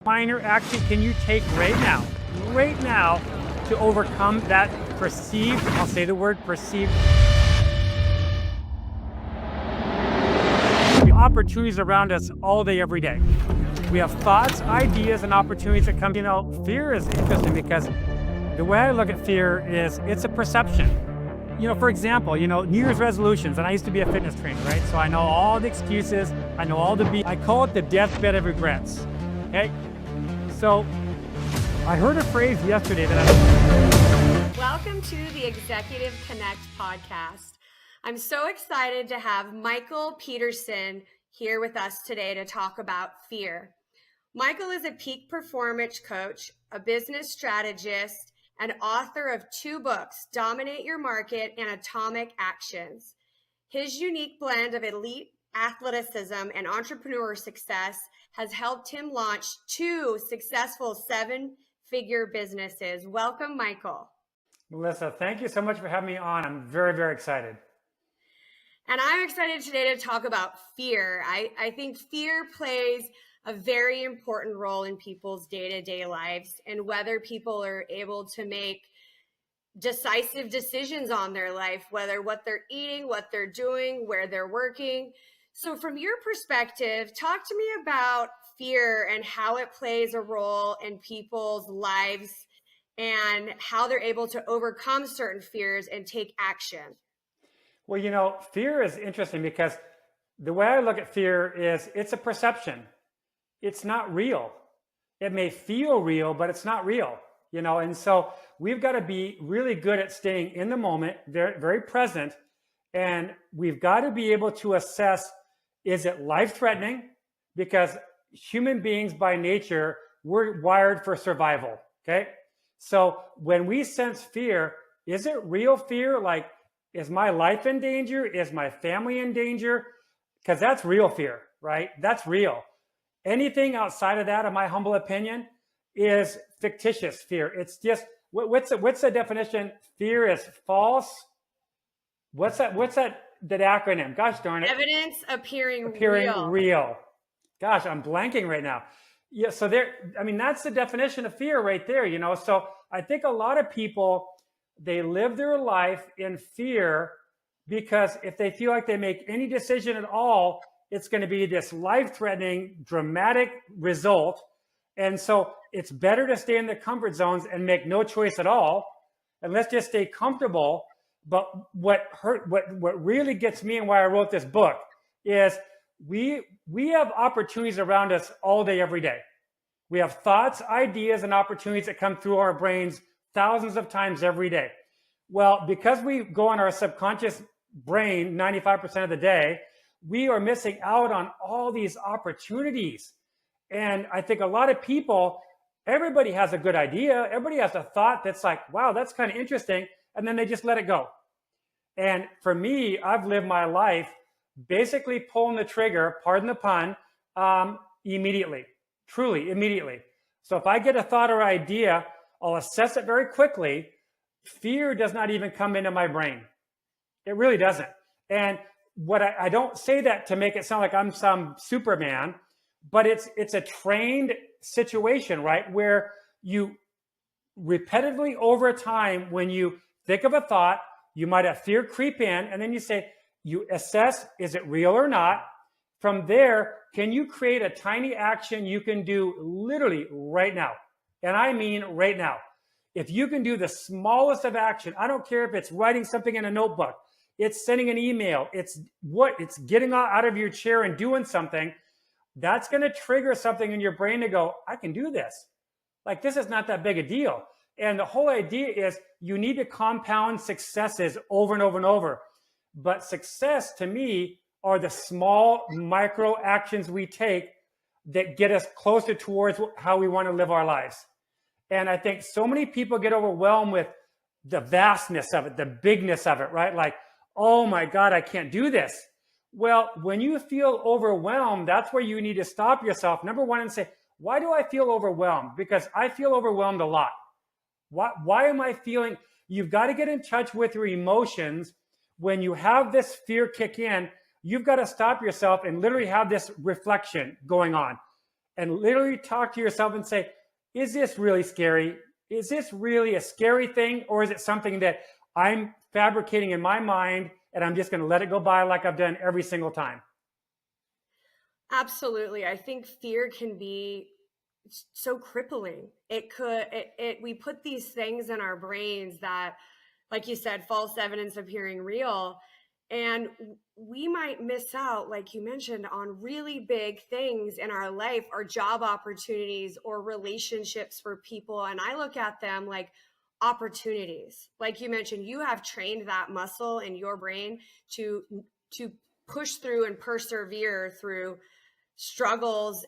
minor action can you take right now, to overcome that perceived, I'll say the word perceived, the opportunities around us all day, every day. We have thoughts, ideas, and opportunities that come. Fear is interesting because the way I look at fear is it's a perception. For example, New Year's resolutions, and I used to be a fitness trainer, right? So I know all the excuses, I know all I call it the deathbed of regrets, okay? So I heard a phrase yesterday that Welcome to the Executive Connect podcast. I'm so excited to have Michael Pedersen here with us today to talk about fear. Michael is a peak performance coach, a business strategist, and author of 2 books, Dominate Your Market and Atomic Actions. His unique blend of elite athleticism and entrepreneur success has helped him launch 2 successful 7-figure businesses. Welcome, Michael. Melissa, thank you so much for having me on. I'm very, very excited. And I'm excited today to talk about fear. I think fear plays a very important role in people's day-to-day lives, and whether people are able to make decisive decisions on their life, whether what they're eating, what they're doing, where they're working. So from your perspective, talk to me about fear and how it plays a role in people's lives and how they're able to overcome certain fears and take action. Well, fear is interesting because the way I look at fear is it's a perception. It's not real. It may feel real, but it's not real, and so we've got to be really good at staying in the moment, very, very present, and we've got to be able to assess, is it life-threatening? Because human beings by nature, we're wired for survival, okay? So when we sense fear, is it real fear? Like, is my life in danger? Is my family in danger? Because that's real fear, right? That's real. Anything outside of that, in my humble opinion, is fictitious fear. It's just, what's the definition? Fear is false. What's that acronym? Gosh darn it. Evidence appearing real. Gosh, I'm blanking right now. Yeah, so that's the definition of fear right there, So I think a lot of people, they live their life in fear because if they feel like they make any decision at all, it's going to be this life-threatening, dramatic result. And so it's better to stay in the comfort zones and make no choice at all. And let's just stay comfortable. But what really gets me and why I wrote this book is we have opportunities around us all day, every day. We have thoughts, ideas, and opportunities that come through our brains thousands of times every day. Well, because we go on our subconscious brain 95% of the day, we are missing out on all these opportunities. And I think a lot of people, everybody has a good idea. Everybody has a thought that's like, wow, that's kind of interesting. And then they just let it go. And for me, I've lived my life basically pulling the trigger, pardon the pun, immediately, truly immediately. So if I get a thought or idea, I'll assess it very quickly. Fear does not even come into my brain. It really doesn't. And I don't say that to make it sound like I'm some Superman, but it's a trained situation, right? Where you repetitively over time, when you think of a thought, you might have fear creep in, and then you assess, is it real or not? From there, can you create a tiny action you can do literally right now? And I mean right now. If you can do the smallest of action, I don't care if it's writing something in a notebook, it's sending an email, it's getting out of your chair and doing something, that's going to trigger something in your brain to go, I can do this. Like, this is not that big a deal. And the whole idea is you need to compound successes over and over and over. But success to me are the small micro actions we take that get us closer towards how we want to live our lives. And I think so many people get overwhelmed with the vastness of it, the bigness of it, right? Like, oh my God, I can't do this. Well, when you feel overwhelmed, that's where you need to stop yourself, number one, and say, why do I feel overwhelmed? Because I feel overwhelmed a lot. Why am I feeling? You've got to get in touch with your emotions. When you have this fear kick in, you've got to stop yourself and literally have this reflection going on. and literally talk to yourself and say, is this really scary? Is this really a scary thing? Or is it something that I'm fabricating in my mind and I'm just going to let it go by like I've done every single time? Absolutely. I think fear can be so crippling. We put these things in our brains that, like you said, false evidence appearing real. And we might miss out, like you mentioned, on really big things in our life, or job opportunities or relationships for people. And I look at them like opportunities. Like you mentioned, you have trained that muscle in your brain to push through and persevere through struggles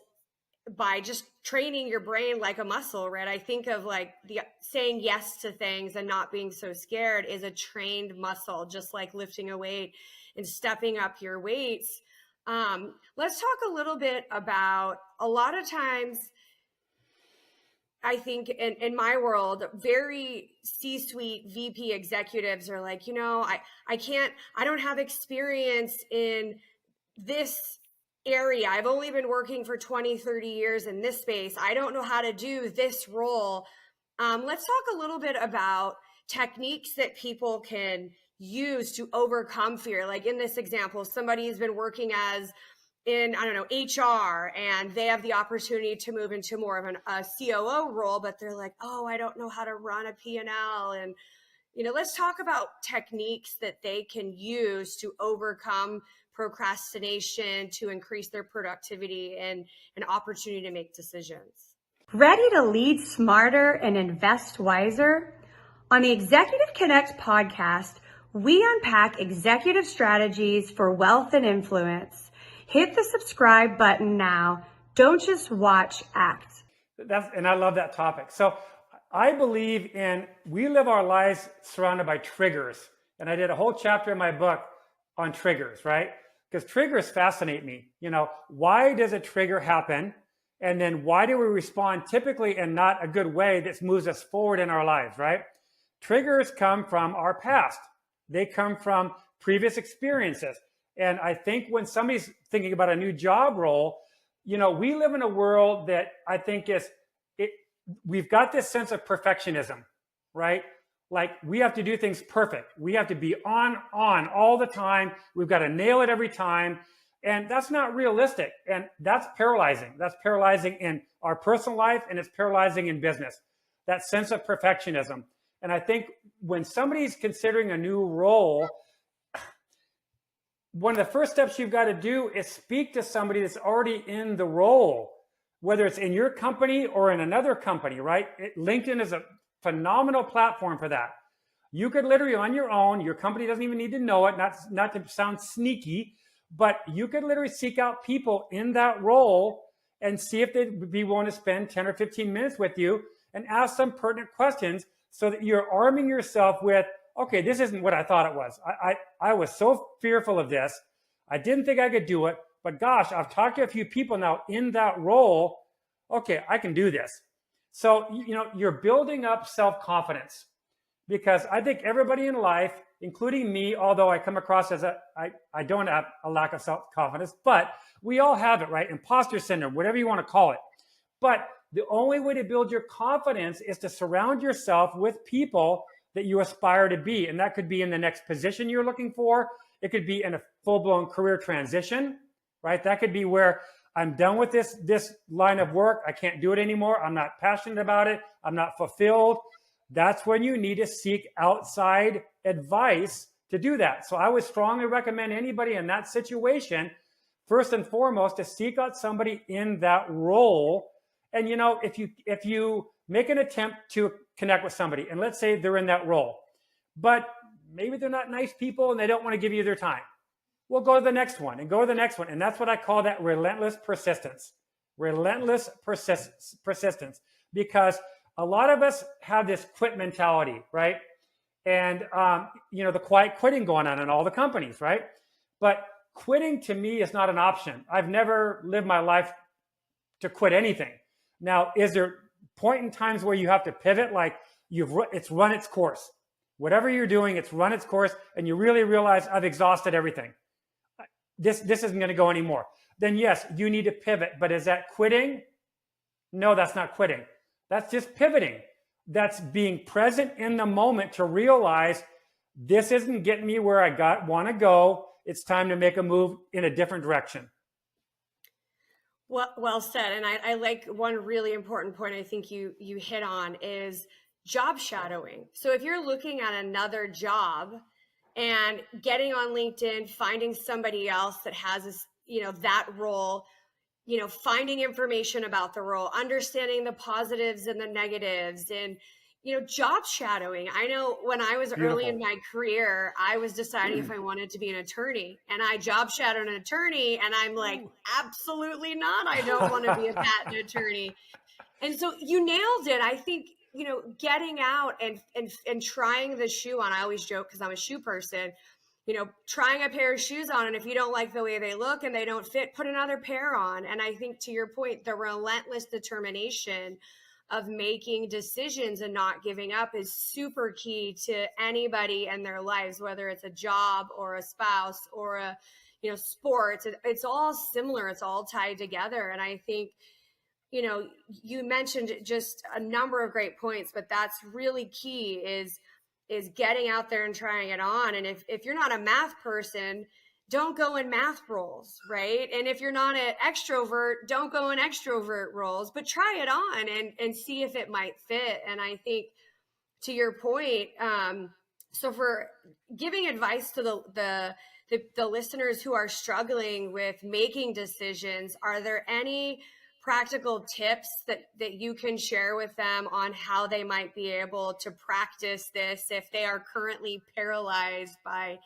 by just training your brain like a muscle, right? I think of like the saying yes to things and not being so scared is a trained muscle, just like lifting a weight and stepping up your weights. Let's talk a little bit about, a lot of times, I think in my world, very C-suite VP executives are like, I don't have experience in this area. I've only been working for 20, 30 years in this space. I don't know how to do this role. Let's talk a little bit about techniques that people can use to overcome fear. Like in this example, somebody has been working in HR, and they have the opportunity to move into more of a COO role, but they're like, oh, I don't know how to run a P&L. And, let's talk about techniques that they can use to overcome procrastination, to increase their productivity and an opportunity to make decisions. Ready to lead smarter and invest wiser? On the Executive Connect podcast, we unpack executive strategies for wealth and influence. Hit the subscribe button now. Don't just watch, act. And I love that topic. So I believe we live our lives surrounded by triggers. And I did a whole chapter in my book on triggers, right? Because triggers fascinate me. Why does a trigger happen? And then why do we respond typically in not a good way that moves us forward in our lives, right? Triggers come from our past. They come from previous experiences. And I think when somebody's thinking about a new job role, we live in a world that I think we've got this sense of perfectionism, right? Like we have to do things perfect. We have to be on all the time. We've got to nail it every time. And that's not realistic. And that's paralyzing. That's paralyzing in our personal life, and it's paralyzing in business, that sense of perfectionism. And I think when somebody's considering a new role, one of the first steps you've got to do is speak to somebody that's already in the role, whether it's in your company or in another company, right? LinkedIn is a phenomenal platform for that. You could literally on your own, your company doesn't even need to know it, not to sound sneaky, but you could literally seek out people in that role and see if they'd be willing to spend 10 or 15 minutes with you and ask some pertinent questions so that you're arming yourself with, okay, this isn't what I thought it was. I was so fearful of this. I didn't think I could do it, but gosh, I've talked to a few people now in that role. Okay, I can do this. So, you're building up self-confidence, because I think everybody in life, including me, although I come across as I don't have a lack of self-confidence, but we all have it, right? Imposter syndrome, whatever you want to call it. But the only way to build your confidence is to surround yourself with people that you aspire to be. And that could be in the next position you're looking for. It could be in a full-blown career transition, right? That could be where I'm done with this line of work. I can't do it anymore. I'm not passionate about it. I'm not fulfilled. That's when you need to seek outside advice to do that. So I would strongly recommend anybody in that situation, first and foremost, to seek out somebody in that role. And if you make an attempt to connect with somebody, and let's say they're in that role, but maybe they're not nice people and they don't want to give you their time, we'll go to the next one and go to the next one. And that's what I call that relentless persistence. Relentless persistence. Because a lot of us have this quit mentality, right? And, the quiet quitting going on in all the companies, right? But quitting to me is not an option. I've never lived my life to quit anything. Now, is there point in times where you have to pivot, like it's run its course? Whatever you're doing, it's run its course, and you really realize I've exhausted everything. This isn't going to go anymore. Then yes, you need to pivot. But is that quitting? No, that's not quitting. That's just pivoting. That's being present in the moment to realize this isn't getting me where I want to go. It's time to make a move in a different direction. Well said. And I like one really important point I think you hit on is job shadowing. So if you're looking at another job and getting on LinkedIn, finding somebody else that has this, that role, finding information about the role, understanding the positives and the negatives, and job shadowing. I know when I was early in my career, I was deciding if I wanted to be an attorney, and I job shadowed an attorney, and I'm like, absolutely not. I don't want to be a patent attorney. And so you nailed it. I think, getting out and trying the shoe on. I always joke because I'm a shoe person, trying a pair of shoes on, and if you don't like the way they look and they don't fit, put another pair on. And I think, to your point, the relentless determination of making decisions and not giving up is super key to anybody and their lives, whether it's a job or a spouse or a, sports. It's all similar. It's all tied together. And I think, you mentioned just a number of great points, but that's really key is getting out there and trying it on. And if you're not a math person, don't go in math roles, right? And if you're not an extrovert, don't go in extrovert roles, but try it on and see if it might fit. And I think, to your point, so for giving advice to the listeners who are struggling with making decisions, are there any practical tips that you can share with them on how they might be able to practice this if they are currently paralyzed by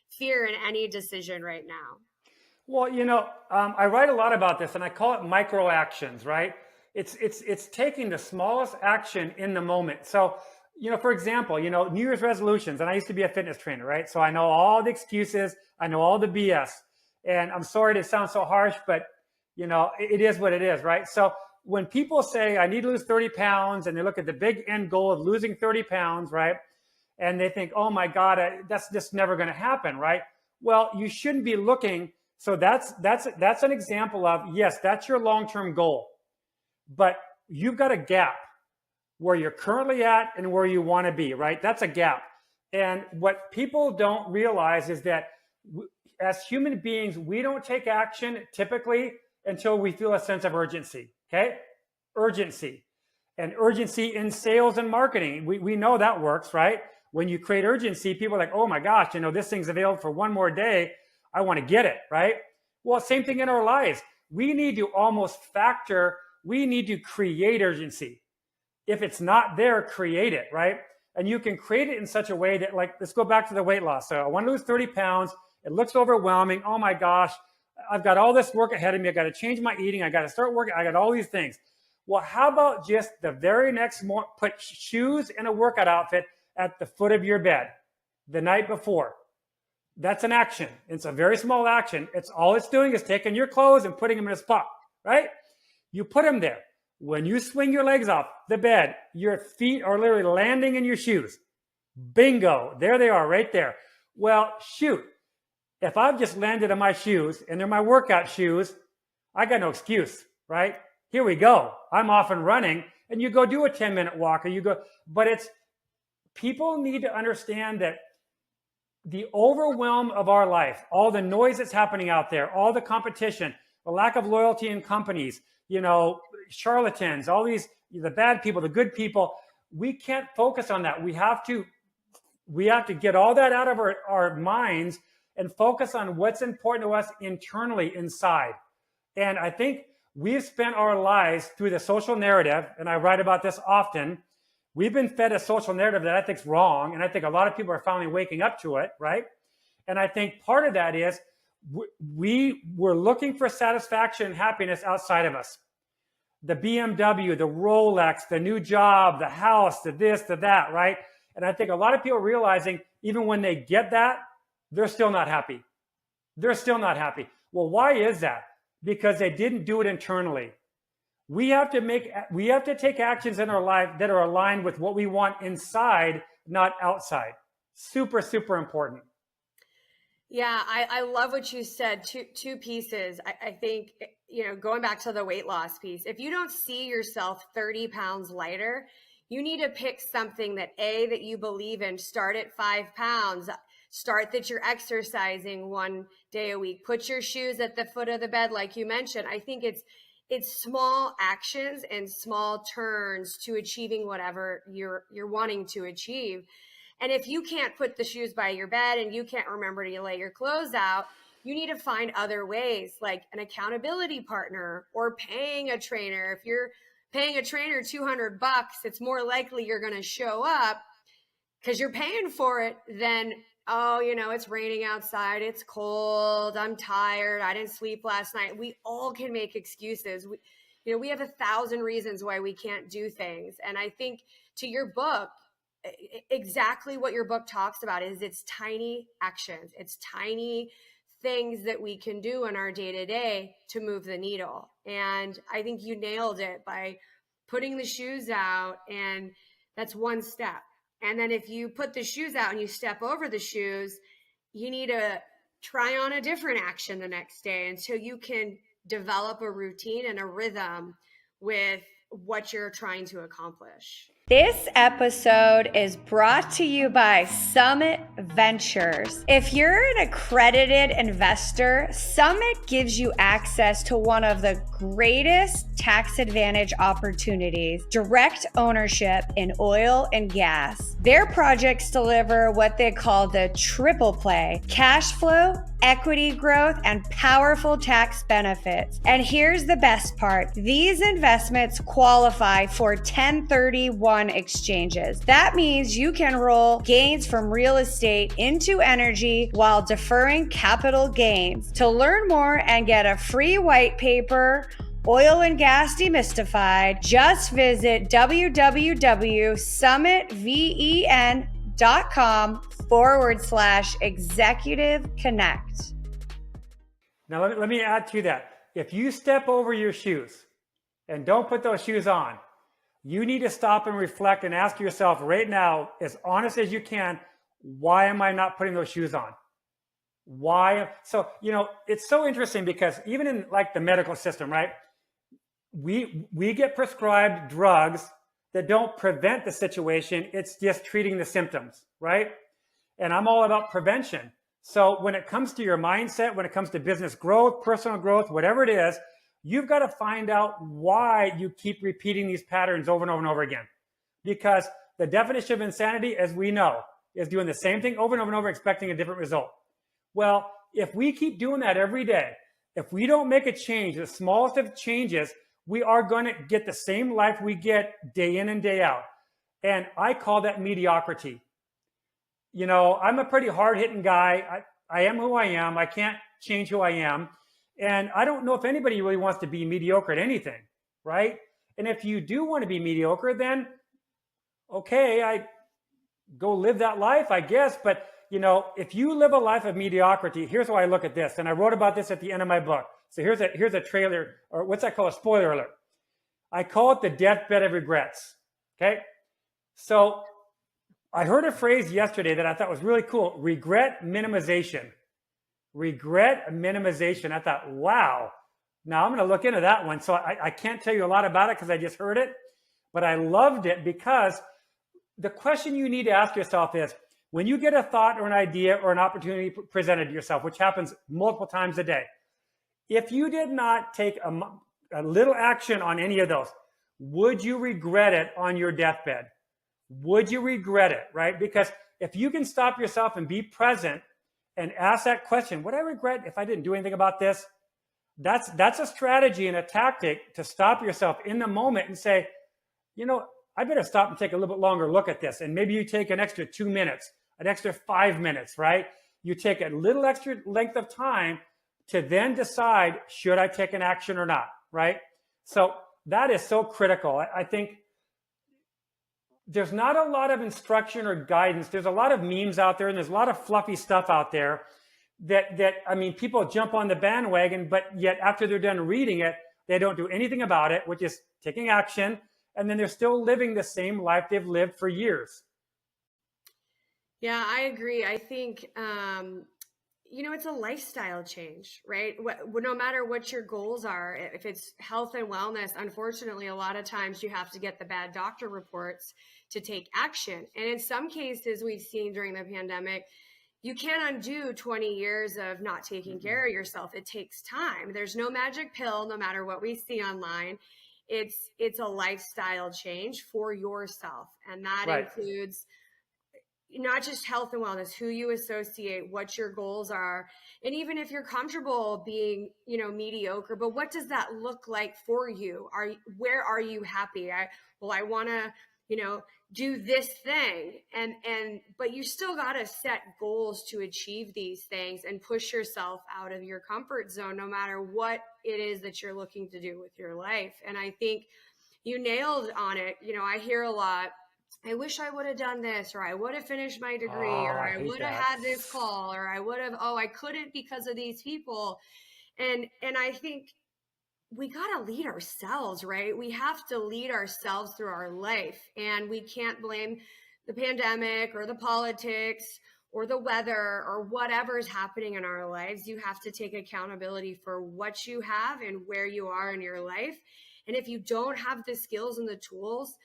fear in any decision right now? Well, I write a lot about this, and I call it micro actions, right? It's taking the smallest action in the moment. So, for example, New Year's resolutions, and I used to be a fitness trainer, right? So I know all the excuses, I know all the BS, and I'm sorry to sound so harsh, but it is what it is, right? So when people say, I need to lose 30 pounds, and they look at the big end goal of losing 30 pounds, right? And they think, oh my God, that's just never going to happen, right? Well, you shouldn't be looking. So that's an example of, yes, that's your long-term goal, but you've got a gap where you're currently at and where you want to be, right? That's a gap. And what people don't realize is that as human beings, we don't take action typically until we feel a sense of urgency, okay? Urgency. And urgency in sales and marketing. We know that works, right? When you create urgency, people are like, oh my gosh, this thing's available for one more day. I want to get it, right? Well, same thing in our lives. We need to we need to create urgency. If it's not there, create it, right? And you can create it in such a way that, like, let's go back to the weight loss. So I want to lose 30 pounds. It looks overwhelming. Oh my gosh, I've got all this work ahead of me. I got to change my eating. I got to start working. I got all these things. Well, how about just the very next morning, put shoes and a workout outfit at the foot of your bed the night before? That's an action. It's a very small action. All it's doing is taking your clothes and putting them in a spot, right? You put them there. When you swing your legs off the bed, your feet are literally landing in your shoes. Bingo. There they are right there. Well, shoot. If I've just landed in my shoes and they're my workout shoes, I got no excuse, right? Here we go. I'm off and running, and you go do a 10-minute walk, but people need to understand that the overwhelm of our life, all the noise that's happening out there, all the competition, the lack of loyalty in companies, charlatans, all these, the bad people, the good people, we can't focus on that. We have to get all that out of our minds and focus on what's important to us internally inside. And I think we've spent our lives through the social narrative, and I write about this often. We've been fed a social narrative that I think is wrong, and I think a lot of people are finally waking up to it, right? And I think part of that is we were looking for satisfaction and happiness outside of us. The BMW, the Rolex, the new job, the house, the this, the that, right? And I think a lot of people are realizing even when they get that, they're still not happy. They're still not happy. Well, why is that? Because they didn't do it internally. We have to take actions in our life that are aligned with what we want inside, not outside. Super, super important. Yeah, I love what you said. Two pieces. I think going back to the weight loss piece, if you don't see yourself 30 pounds lighter, you need to pick something that you believe in. Start at 5 pounds. Start that you're exercising 1 day a week. Put your shoes at the foot of the bed, like you mentioned. I think it's small actions and small turns to achieving whatever you're wanting to achieve. And if you can't put the shoes by your bed and you can't remember to lay your clothes out, you need to find other ways, like an accountability partner or paying a trainer. If you're paying a trainer $200, it's more likely you're going to show up because you're paying for it than, it's raining outside, it's cold, I'm tired, I didn't sleep last night. We all can make excuses. We have 1,000 reasons why we can't do things. And I think to your book, exactly what your book talks about is it's tiny actions. It's tiny things that we can do in our day-to-day to move the needle. And I think you nailed it by putting the shoes out, and that's one step. And then if you put the shoes out and you step over the shoes, you need to try on a different action the next day until you can develop a routine and a rhythm with what you're trying to accomplish. This episode is brought to you by Summit Ventures. If you're an accredited investor, Summit gives you access to one of the greatest tax advantage opportunities, direct ownership in oil and gas. Their projects deliver what they call the triple play: cash flow, equity growth, and powerful tax benefits. And here's the best part. These investments qualify for 1031 exchanges. That means you can roll gains from real estate into energy while deferring capital gains. To learn more and get a free white paper, Oil and Gas Demystified, just visit www.summitven.com/executive connect. Now, let me add to that. If you step over your shoes and don't put those shoes on, you need to stop and reflect and ask yourself right now, as honest as you can, why am I not putting those shoes on? Why? So, it's so interesting because even in like the medical system, right? We get prescribed drugs that don't prevent the situation. It's just treating the symptoms, right? And I'm all about prevention. So when it comes to your mindset, when it comes to business growth, personal growth, whatever it is, you've got to find out why you keep repeating these patterns over and over and over again. Because the definition of insanity, as we know, is doing the same thing over and over and over, expecting a different result. Well, if we keep doing that every day, if we don't make a change, the smallest of changes, we are going to get the same life we get day in and day out. And I call that mediocrity. I'm a pretty hard-hitting guy. I am who I am. I can't change who I am. And I don't know if anybody really wants to be mediocre at anything, right? And if you do want to be mediocre, then okay, I go live that life, I guess. But, if you live a life of mediocrity, here's how I look at this. And I wrote about this at the end of my book. So here's a trailer, or what's that called? A spoiler alert. I call it the deathbed of regrets. Okay. So I heard a phrase yesterday that I thought was really cool. Regret minimization. Regret minimization. I thought, wow. Now I'm going to look into that one. So I can't tell you a lot about it because I just heard it, but I loved it because the question you need to ask yourself is, when you get a thought or an idea or an opportunity presented to yourself, which happens multiple times a day, if you did not take a little action on any of those, would you regret it on your deathbed? Would you regret it, right? Because if you can stop yourself and be present and ask that question, would I regret if I didn't do anything about this? That's a strategy and a tactic to stop yourself in the moment and say, I better stop and take a little bit longer look at this. And maybe you take an extra 2 minutes, an extra 5 minutes, right? You take a little extra length of time to then decide, should I take an action or not, right? So that is so critical. I think there's not a lot of instruction or guidance. There's a lot of memes out there and there's a lot of fluffy stuff out there that people jump on the bandwagon, but yet after they're done reading it, they don't do anything about it, which is taking action. And then they're still living the same life they've lived for years. Yeah, I agree. I think, it's a lifestyle change, right? No matter what your goals are, if it's health and wellness, unfortunately, a lot of times you have to get the bad doctor reports to take action. And in some cases we've seen during the pandemic, you can't undo 20 years of not taking care of yourself. It takes time. There's no magic pill, no matter what we see online. It's a lifestyle change for yourself. And that includes not just health and wellness, who you associate, what your goals are. And even if you're comfortable being, mediocre, but what does that look like for you? Where are you happy? I want to, do this thing. But you still got to set goals to achieve these things and push yourself out of your comfort zone, no matter what it is that you're looking to do with your life. And I think you nailed on it. I hear a lot, I wish I would have done this, or I would have finished my degree, or I would have had this call, or I would have, I couldn't because of these people. And I think we got to lead ourselves, right? We have to lead ourselves through our life, and we can't blame the pandemic or the politics or the weather or whatever's happening in our lives. You have to take accountability for what you have and where you are in your life. And if you don't have the skills and the tools,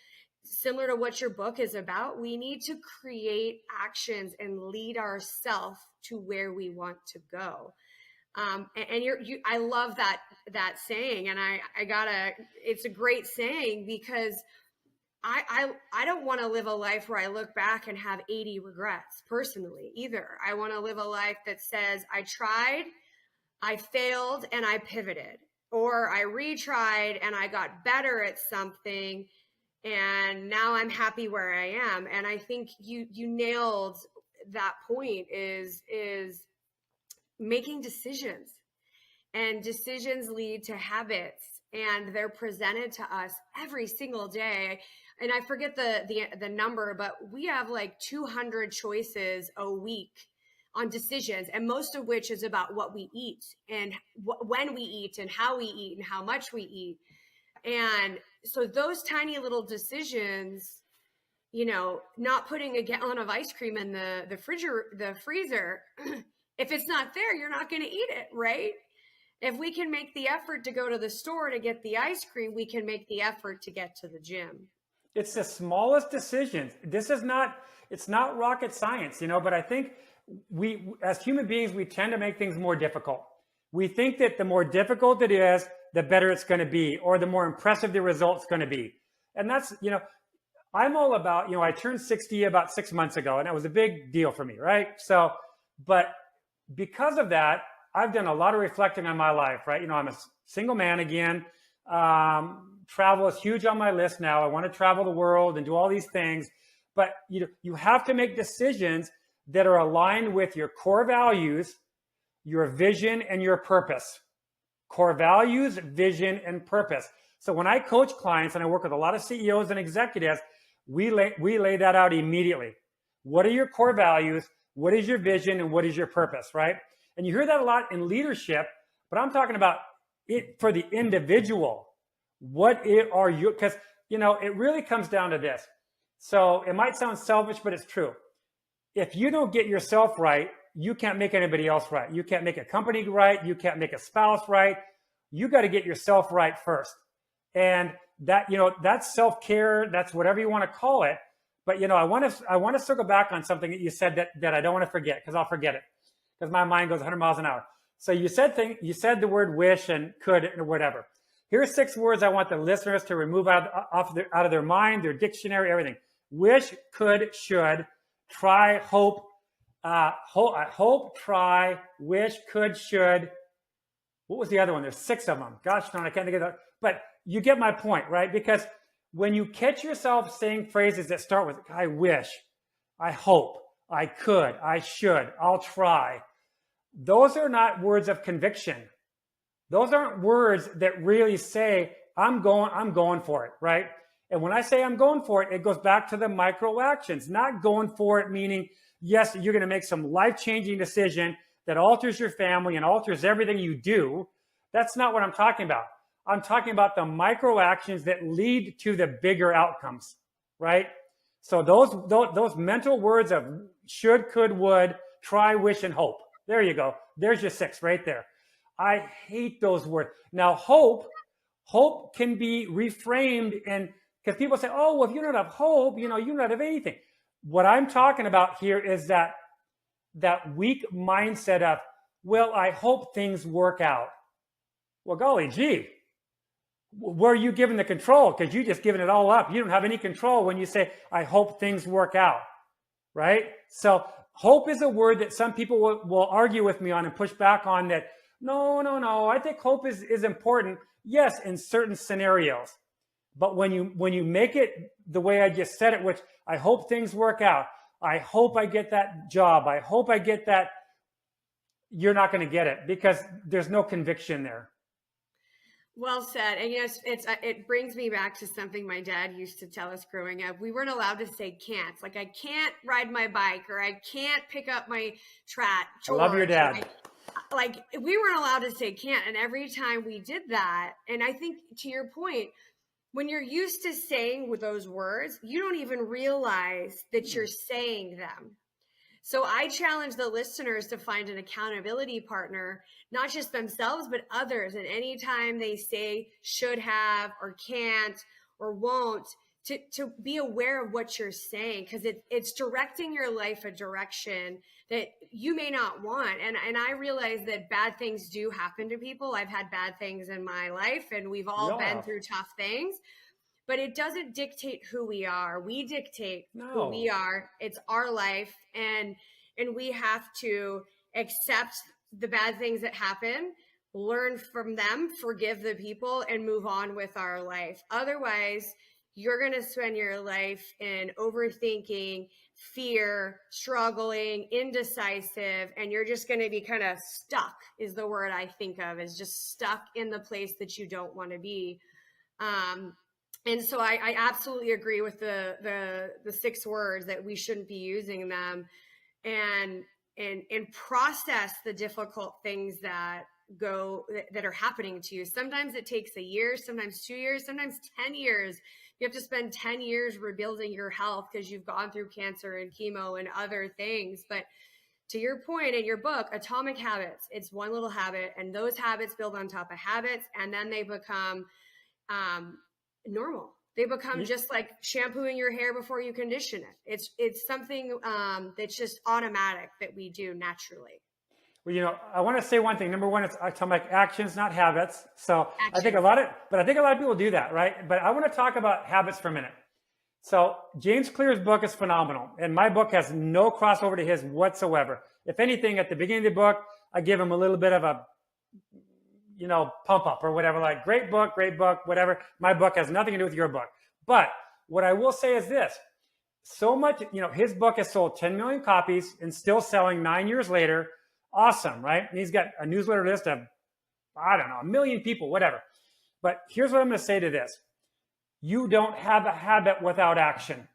similar to what your book is about, we need to create actions and lead ourselves to where we want to go. I love that saying, and it's a great saying, because I don't want to live a life where I look back and have 80 regrets personally either. I want to live a life that says I tried, I failed, and I pivoted, or I retried and I got better at something, and now I'm happy where I am. And I think you nailed that point, is making decisions, and decisions lead to habits, and they're presented to us every single day. And I forget the number, but we have like 200 choices a week on decisions, and most of which is about what we eat and when we eat and how we eat and how much we eat. And so those tiny little decisions, not putting a gallon of ice cream in the freezer, if it's not there, you're not going to eat it, right? If we can make the effort to go to the store to get the ice cream, we can make the effort to get to the gym. It's the smallest decisions. It's not rocket science, but I think we, as human beings, we tend to make things more difficult. We think that the more difficult it is, the better it's going to be, or the more impressive the result's going to be. And that's, I'm all about, I turned 60 about 6 months ago, and that was a big deal for me, right? So, but because of that, I've done a lot of reflecting on my life, right? I'm a single man again. Travel is huge on my list now. I want to travel the world and do all these things. But you have to make decisions that are aligned with your core values, your vision, and your purpose. Core values, vision, and purpose. So when I coach clients, and I work with a lot of CEOs and executives, we lay that out immediately. What are your core values? What is your vision? And what is your purpose, right? And you hear that a lot in leadership, but I'm talking about it for the individual. Are you, because, it really comes down to this. So it might sound selfish, but it's true. If you don't get yourself right, you can't make anybody else right. You can't make a company right. You can't make a spouse right. You got to get yourself right first. And that, that's self-care. That's whatever you want to call it. But, I want to circle back on something that you said that I don't want to forget, because I'll forget it, because my mind goes 100 miles an hour. So you said the word wish and could and whatever. Here's 6 words I want the listeners to remove out of their mind, their dictionary, everything. Wish, could, should, try, hope, try, wish, could, should. What was the other one? There's 6 of them. Gosh darn, I can't think of that. But you get my point, right? Because when you catch yourself saying phrases that start with, I wish, I hope, I could, I should, I'll try, those are not words of conviction. Those aren't words that really say, I'm going for it, right? And when I say I'm going for it, it goes back to the micro actions. Not going for it meaning, yes, you're going to make some life-changing decision that alters your family and alters everything you do. That's not what I'm talking about. I'm talking about the micro actions that lead to the bigger outcomes, right? So those mental words of should, could, would, try, wish, and hope. There you go. There's your 6 right there. I hate those words. Now, hope can be reframed, and because people say, oh, well, if you don't have hope, you don't have anything. What I'm talking about here is that weak mindset of, well, I hope things work out. Well, golly gee, where are you giving the control? Because you just giving it all up. You don't have any control when you say, I hope things work out, right? So hope is a word that some people will argue with me on and push back on that. No. I think hope is important. Yes, in certain scenarios. But when you make it the way I just said it, which I hope things work out. I hope I get that job. I hope I get that. You're not going to get it because there's no conviction there. Well said. And it brings me back to something my dad used to tell us growing up. We weren't allowed to say can't. Like, I can't ride my bike, or I can't pick up my chores. I love your dad. Like we weren't allowed to say can't. And every time we did that, and I think to your point, when you're used to saying with those words, you don't even realize that you're saying them. So I challenge the listeners to find an accountability partner, not just themselves, but others. And anytime they say should have or can't or won't, to be aware of what you're saying, because it's directing your life a direction that you may not want. And I realize that bad things do happen to people. I've had bad things in my life, and we've all been through tough things. But it doesn't dictate who we are. We dictate who we are. It's our life. And we have to accept the bad things that happen, learn from them, forgive the people, and move on with our life. Otherwise, you're going to spend your life in overthinking, fear, struggling, indecisive, and you're just going to be kind of stuck, is the word I think of, is just stuck in the place that you don't want to be. And so I absolutely agree with the 6 words that we shouldn't be using them, and process the difficult things that are happening to you. Sometimes it takes a year, sometimes 2 years, sometimes 10 years. You have to spend 10 years rebuilding your health because you've gone through cancer and chemo and other things. But to your point in your book, Atomic Habits, it's one little habit, and those habits build on top of habits, and then they become normal. They become just like shampooing your hair before you condition it. It's something that's just automatic that we do naturally. Well, I want to say one thing. Number one, it's atomic actions, not habits. So Actions. I think a lot of people do that, right? But I want to talk about habits for a minute. So James Clear's book is phenomenal, and my book has no crossover to his whatsoever. If anything, at the beginning of the book, I give him a little bit of a pump up or whatever, like great book, whatever. My book has nothing to do with your book. But what I will say is this: so much, his book has sold 10 million copies and still selling 9 years later. Awesome, right? And he's got a newsletter list of, I don't know, 1 million people, whatever. But here's what I'm going to say to this. You don't have a habit without action.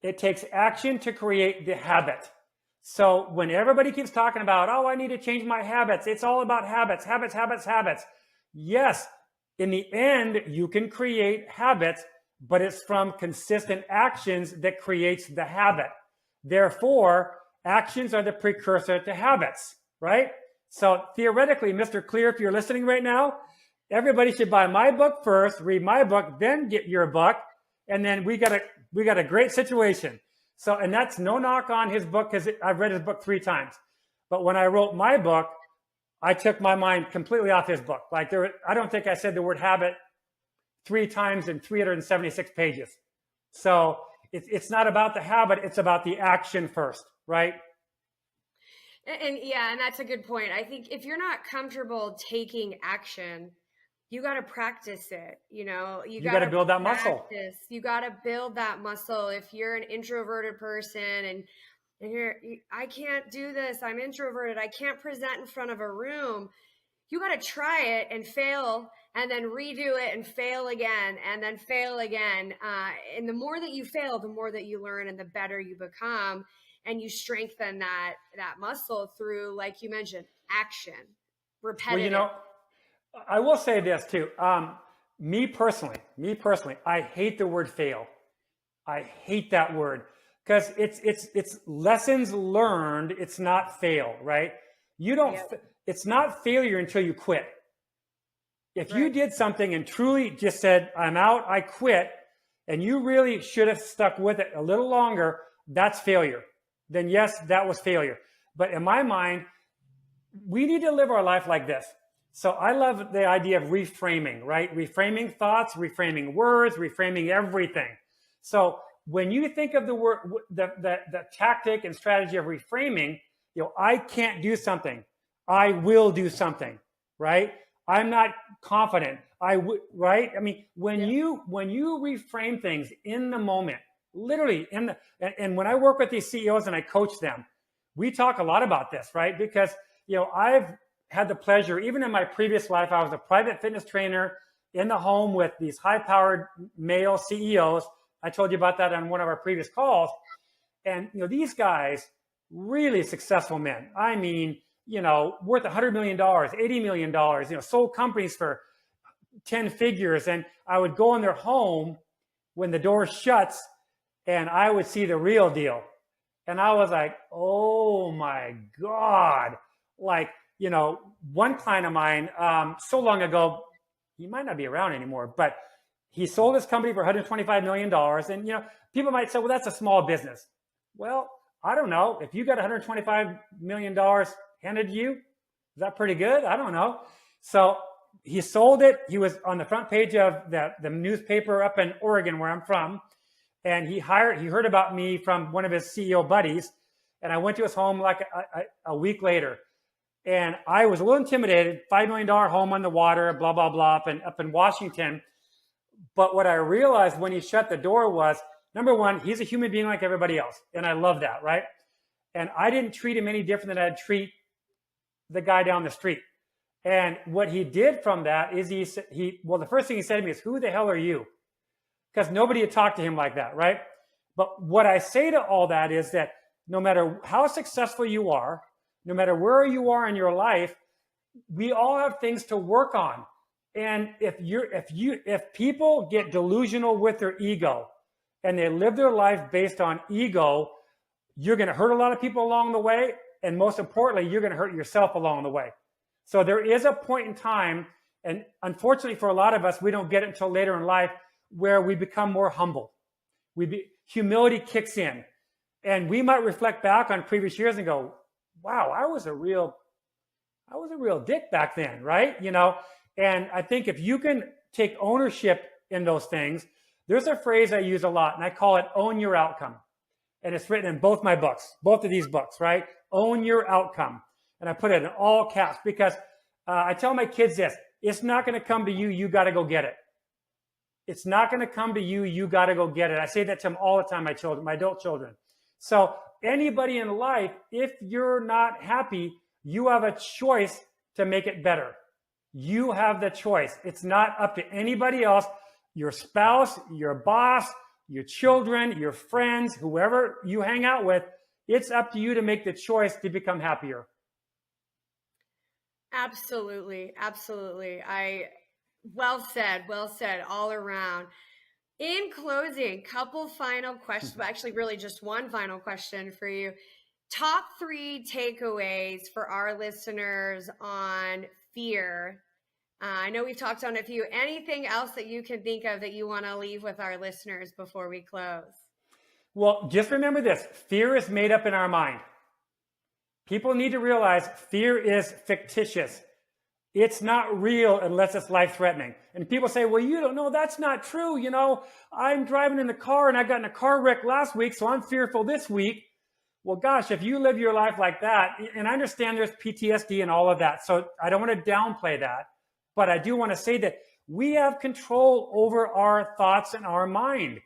It takes action to create the habit. So when everybody keeps talking about, I need to change my habits, it's all about habits. Yes, in the end, you can create habits, but it's from consistent actions that creates the habit. Therefore, actions are the precursor to habits, right? So theoretically, Mr. Clear, if you're listening right now, everybody should buy my book first, read my book, then get your book, and then we got a great situation. So, and that's no knock on his book, because I've read his book 3 times. But when I wrote my book, I took my mind completely off his book. Like I don't think I said the word habit 3 times in 376 pages. So it's not about the habit, it's about the action first, right? And that's a good point. I think if you're not comfortable taking action, you got to practice it. You got to build that muscle. You got to build that muscle. If you're an introverted person and I can't do this, I'm introverted, I can't present in front of a room, you got to try it and fail, and then redo it and fail again, and then fail again. And the more that you fail, the more that you learn and the better you become. And you strengthen that muscle through, like you mentioned, action, repetitive. Well, I will say this too. Me personally, I hate the word fail. I hate that word, because it's lessons learned. It's not fail, right? You don't. Yep. It's not failure until you quit. If you Right. did something and truly just said, "I'm out, I quit," and you really should have stuck with it a little longer, that's failure. Then yes, that was failure. But in my mind, we need to live our life like this. So I love the idea of reframing, right? Reframing thoughts, reframing words, reframing everything. So when you think of the word, the tactic and strategy of reframing, I can't do something. I will do something, right? I'm not confident. Right? I mean, when you reframe things in the moment, literally and when I work with these CEOs and I coach them, we talk a lot about this, right? Because I've had the pleasure, even in my previous life, I was a private fitness trainer in the home with these high-powered male CEOs. I told you about that on one of our previous calls. And these guys, really successful men. I mean, worth $100 million, $80 million, sold companies for 10 figures. And I would go in their home when the door shuts and I would see the real deal. And I was like, oh my God. Like, one client of mine, so long ago, he might not be around anymore, but he sold his company for $125 million. And, people might say, well, that's a small business. Well, I don't know. If you got $125 million handed to you, is that pretty good? I don't know. So he sold it. He was on the front page of the newspaper up in Oregon, where I'm from. And he heard about me from one of his CEO buddies. And I went to his home like a week later. And I was a little intimidated, $5 million home on the water, blah, blah, blah, up in Washington. But what I realized when he shut the door was, number one, he's a human being like everybody else. And I love that, right? And I didn't treat him any different than I'd treat the guy down the street. And what he did from that is the first thing he said to me is, who the hell are you? Because nobody had talked to him like that, right? But what I say to all that is that no matter how successful you are, no matter where you are in your life, we all have things to work on. And if people get delusional with their ego and they live their life based on ego, you're going to hurt a lot of people along the way. And most importantly, you're going to hurt yourself along the way. So there is a point in time, and unfortunately for a lot of us, we don't get it until later in life, where we become more humble. Humility kicks in. And we might reflect back on previous years and go, wow, I was a real dick back then, right? And I think if you can take ownership in those things, there's a phrase I use a lot, and I call it own your outcome. And it's written in both my books, both of these books, right? Own your outcome. And I put it in all caps because I tell my kids this, it's not going to come to you, you got to go get it. It's not going to come to you, you got to go get it. I say that to them all the time, my adult children. So anybody in life, if you're not happy, you have a choice to make it better. You have the choice. It's not up to anybody else, your spouse, your boss, your children, your friends, whoever you hang out with. It's up to you to make the choice to become happier. Absolutely. Absolutely. Well said all around. In closing, couple final questions, but actually really just one final question for you. Top 3 takeaways for our listeners on fear. I know we've talked on a few. Anything else that you can think of that you want to leave with our listeners before we close? Well, just remember this. Fear is made up in our mind. People need to realize fear is fictitious. It's not real unless it's life-threatening. And people say, well, you don't know, that's not true. I'm driving in the car and I got in a car wreck last week, so I'm fearful this week. Well, gosh, if you live your life like that, and I understand there's PTSD and all of that, so I don't want to downplay that, but I do want to say that we have control over our thoughts and our mind.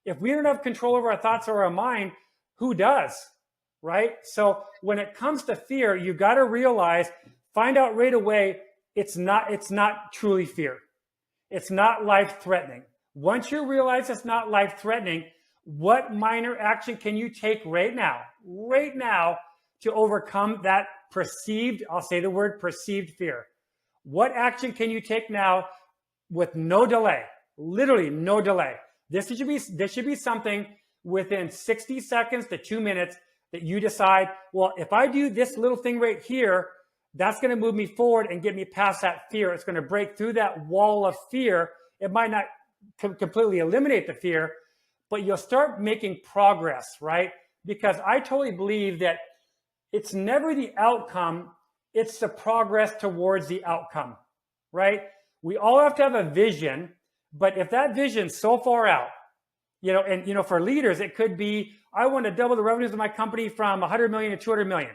If we don't have control over our thoughts or our mind, who does, right? So when it comes to fear, you got to realize, find out right away, it's not truly fear. It's not life-threatening. Once you realize it's not life-threatening, what minor action can you take right now to overcome that perceived, I'll say the word perceived fear? What action can you take now with no delay? Literally no delay. This should be something within 60 seconds to 2 minutes that you decide, well, if I do this little thing right here, that's going to move me forward and get me past that fear. It's going to break through that wall of fear. It might not completely eliminate the fear, but you'll start making progress, right? Because I totally believe that it's never the outcome, it's the progress towards the outcome, right? We all have to have a vision, but if that vision's so far out, and for leaders, it could be, I want to double the revenues of my company from 100 million to 200 million.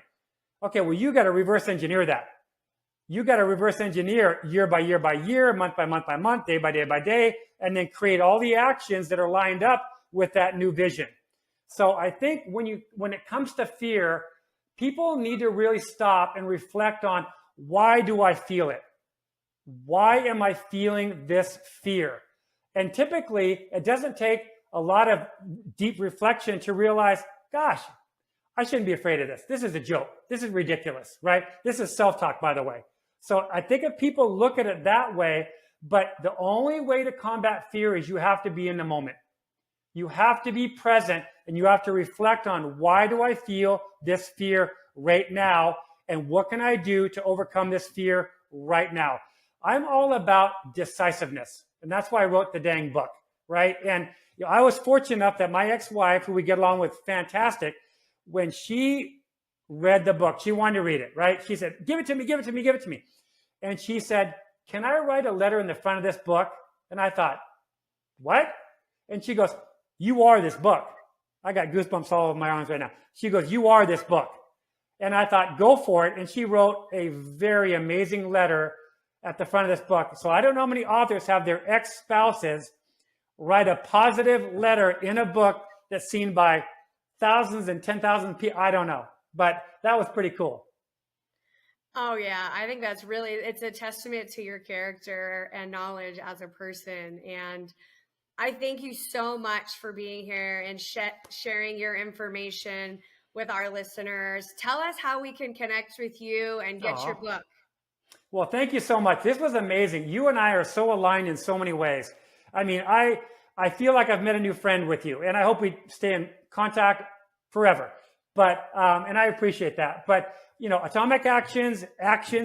Okay, well, you got to reverse engineer that. You got to reverse engineer year by year by year, month by month by month, day by day by day, and then create all the actions that are lined up with that new vision. So I think when it comes to fear, people need to really stop and reflect on, why do I feel it? Why am I feeling this fear? And typically, it doesn't take a lot of deep reflection to realize, gosh, I shouldn't be afraid of this. This is a joke. This is ridiculous, right? This is self-talk, by the way. So I think if people look at it that way, but the only way to combat fear is you have to be in the moment. You have to be present, and you have to reflect on, why do I feel this fear right now? And what can I do to overcome this fear right now? I'm all about decisiveness. And that's why I wrote the dang book, right? And I was fortunate enough that my ex-wife, who we get along with fantastic, when she read the book, she wanted to read it, right? She said, give it to me, give it to me, give it to me. And she said, can I write a letter in the front of this book? And I thought, what? And she goes, you are this book. I got goosebumps all over my arms right now. She goes, you are this book. And I thought, go for it. And she wrote a very amazing letter at the front of this book. So I don't know how many authors have their ex-spouses write a positive letter in a book that's seen by thousands and 10,000 people. I don't know, but that was pretty cool. Oh yeah, I think it's a testament to your character and knowledge as a person. And I thank you so much for being here and sharing your information with our listeners. Tell us how we can connect with you and get your book. Well, thank you so much. This was amazing. You and I are so aligned in so many ways. I mean, I feel like I've met a new friend with you, and I hope we stay in contact forever. But, and I appreciate that. But, Atomic Actions,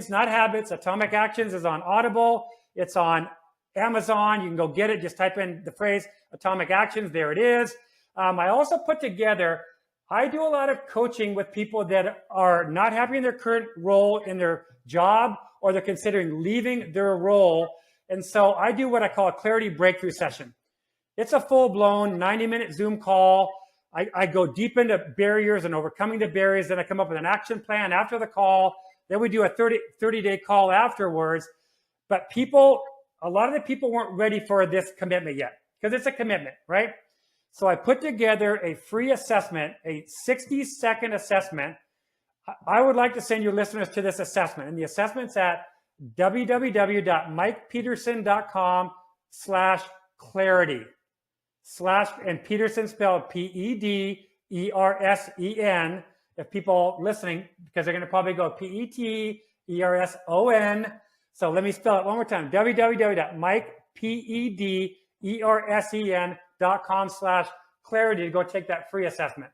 not habits. Atomic Actions is on Audible. It's on Amazon. You can go get it. Just type in the phrase Atomic Actions. There it is. I also put together, I do a lot of coaching with people that are not happy in their current role in their job, or they're considering leaving their role. And so I do what I call a clarity breakthrough session. It's a full-blown 90-minute Zoom call. I go deep into barriers and overcoming the barriers. Then I come up with an action plan after the call. Then we do a 30-day call afterwards. But a lot of the people weren't ready for this commitment yet, because it's a commitment, right? So I put together a free assessment, a 60-second assessment. I would like to send your listeners to this assessment. And the assessment's at www.mikepedersen.com/clarity. And Pedersen spelled Pedersen. If people listening, because they're going to probably go Peterson. So let me spell it one more time. www.mikepedersen.com/clarity to go take that free assessment.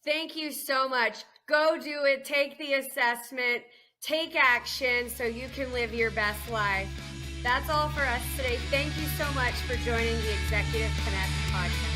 Thank you so much. Go do it. Take the assessment. Take action so you can live your best life. That's all for us today. Thank you so much for joining the Executive Connect podcast.